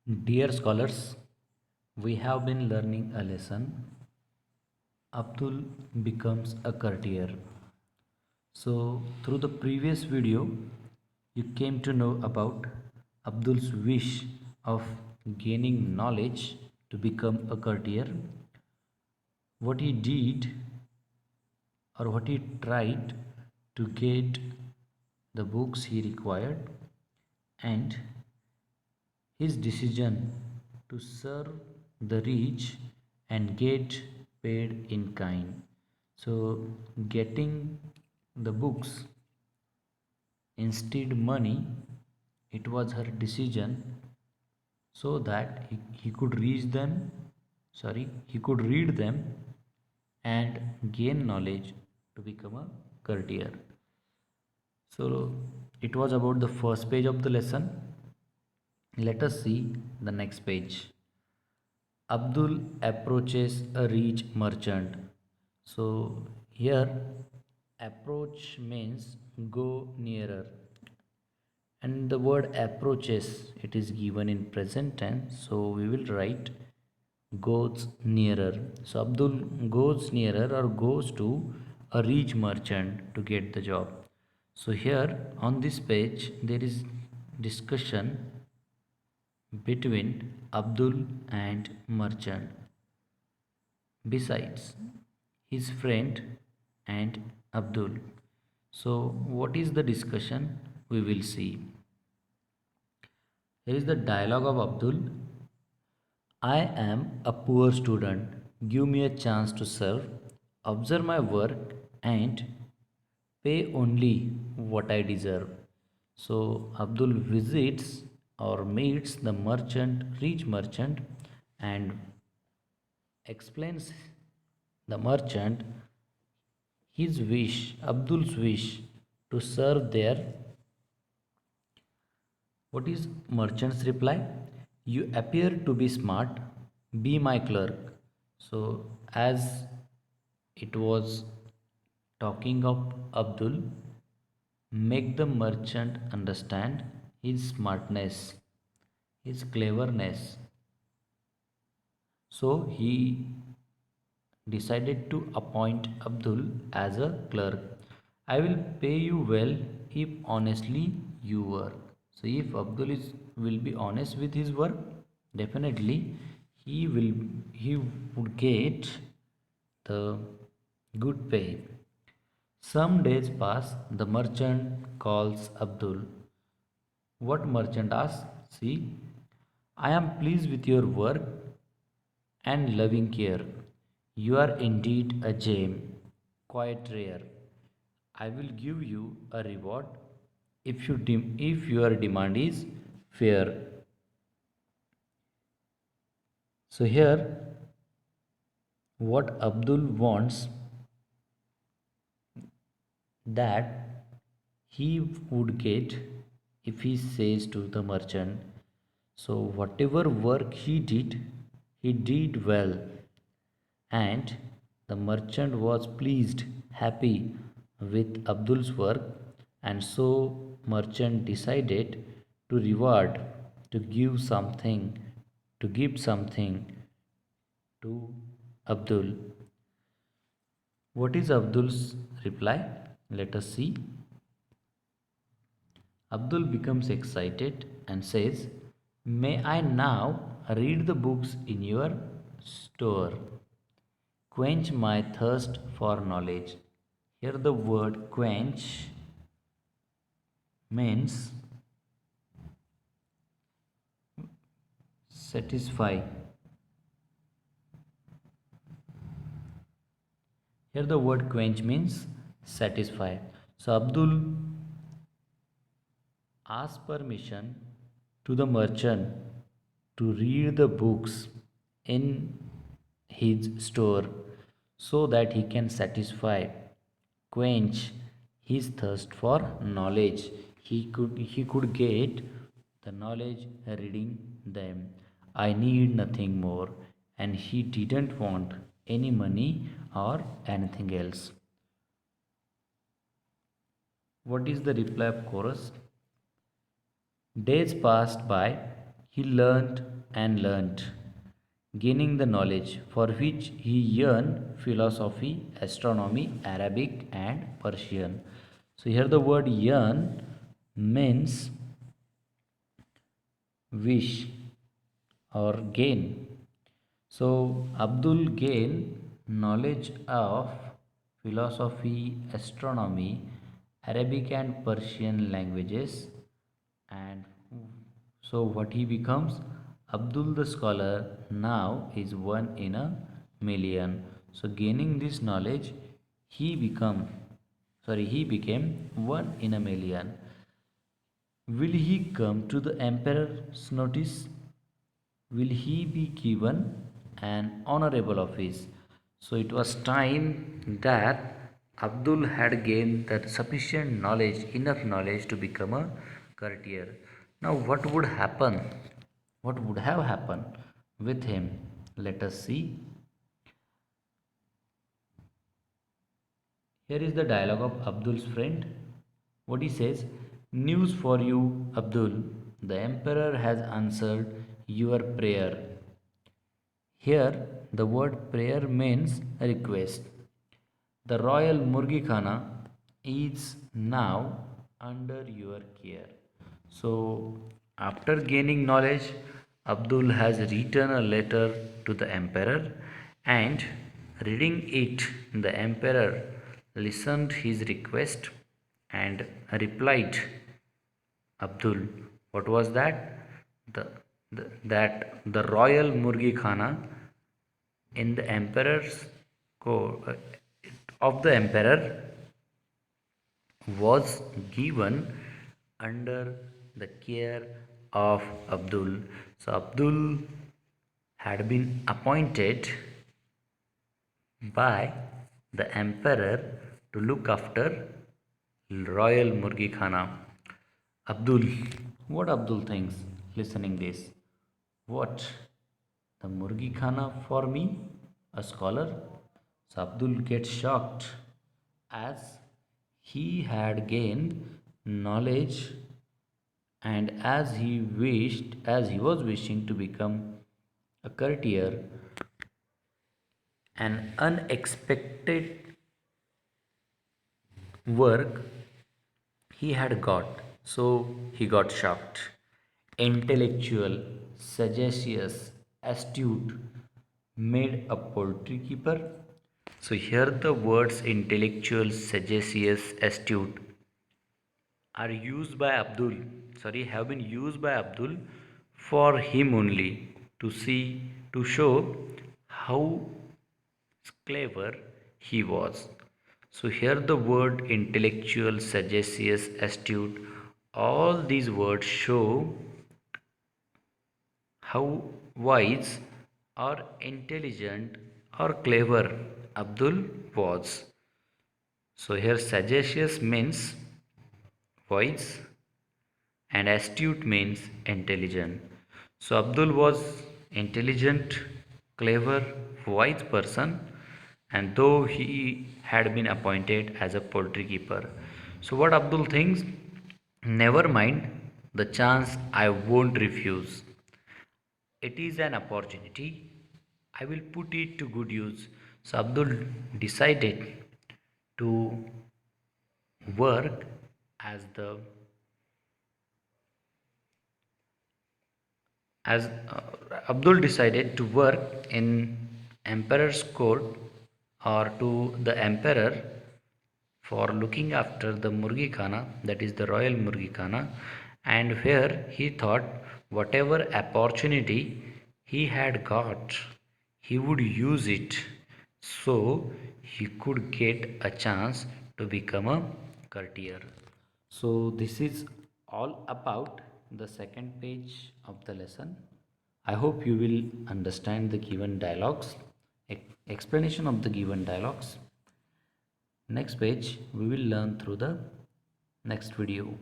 Dear scholars, we have been learning a lesson. Abdul becomes a courtier. So, through the previous video, you came to know about Abdul's wish of gaining knowledge to become a courtier, what he did or what he tried to get the books he required, and his decision to serve the rich and get paid in kind. So getting the books instead money, it was her decision, so that he could reach them, he could read them and gain knowledge to become a courtier. So it was about the first page of the lesson. Let us see the next page. Abdul approaches a rich merchant. So here approach means go nearer, and the word approaches, it is given in present tense, so we will write goes nearer. So Abdul goes nearer or goes to a rich merchant to get the job. So here on this page there is discussion between Abdul and merchant. Besides his friend and Abdul. So, what is the discussion? We will see. Here is the dialogue of Abdul. I am a poor student. Give me a chance to serve, observe my work, and pay only what I deserve. So, Abdul visits or meets the merchant, rich merchant, and explains the merchant his wish, Abdul's wish to serve there. What is merchant's reply? You appear to be smart, be my clerk. So, as it was talking of Abdul, make the merchant understand his smartness, his cleverness. So, he decided to appoint Abdul as a clerk. I will pay you well if honestly you work. So if Abdul will be honest with his work, definitely he would get the good pay. Some days pass, the merchant calls Abdul. What merchant asks? See, I am pleased with your work and loving care. You are indeed a gem, quite rare. I will give you a reward if your demand is fair. So here, what Abdul wants, that he would get if he says to the merchant. So whatever work he did well, and the merchant was pleased, happy with Abdul's work, and so merchant decided to reward, to give something, to give something to Abdul. What is Abdul's reply? Let us see. Abdul becomes excited and says, may I now read the books in your store? Quench my thirst for knowledge. Here, the word quench means satisfy. Here, the word quench means satisfy. So, Abdul asked permission to the merchant to read the books in his store so that he can satisfy, quench his thirst for knowledge. He could get the knowledge reading them. I need nothing more, and he didn't want any money or anything else. What is the reply of chorus? Days passed by. He learned and learnt, gaining the knowledge for which he yearned philosophy, astronomy, Arabic, and Persian. So here the word yearn means wish or gain. So Abdul gained knowledge of philosophy, astronomy, Arabic and Persian languages, and so what he becomes? Abdul the scholar now is one in a million. So gaining this knowledge, he became one in a million. Will he come to the emperor's notice? Will he be given an honorable office? So it was time that Abdul had gained that sufficient knowledge, enough knowledge to become a courtier. Now, what would happen? What would have happened with him? Let us see. Here is the dialogue of Abdul's friend. What he says: News for you, Abdul. The emperor has answered your prayer. Here, the word prayer means request. The royal Murgi Khana is now under your care. So, after gaining knowledge, Abdul has written a letter to the emperor, and reading it, the emperor listened his request and replied, Abdul, what was that? That the royal Murgi Khana in the emperor's of the emperor was given under the care of Abdul. So Abdul had been appointed by the emperor to look after royal Murgi Khana. Abdul, what Abdul thinks listening this? What? The Murgi Khana for me? A scholar? So Abdul gets shocked as he had gained knowledge and as he was wishing to become a courtier, an unexpected work he had got. So he got shocked. Intellectual, sagacious, astute, made a poultry keeper. So here the words intellectual, sagacious, astute are used by Abdul, have been used by Abdul for him only to show how clever he was. So here the word intellectual, sagacious, astute, all these words show how wise or intelligent or clever Abdul was. So here sagacious means wise and astute means intelligent. So Abdul was intelligent, clever, wise person, and though he had been appointed as a poultry keeper. So what Abdul thinks? Never mind the chance, I won't refuse. It is an opportunity. I will put it to good use. So Abdul decided to work as the as Abdul decided to work in emperor's court or to the emperor for looking after the Murgi Khana, that is the royal Murgi Khana, and where he thought whatever opportunity he had got, he would use it so he could get a chance to become a courtier. So this is all about the second page of the lesson. I hope you will understand the given dialogues, explanation of the given dialogues. Next page we will learn through the next video.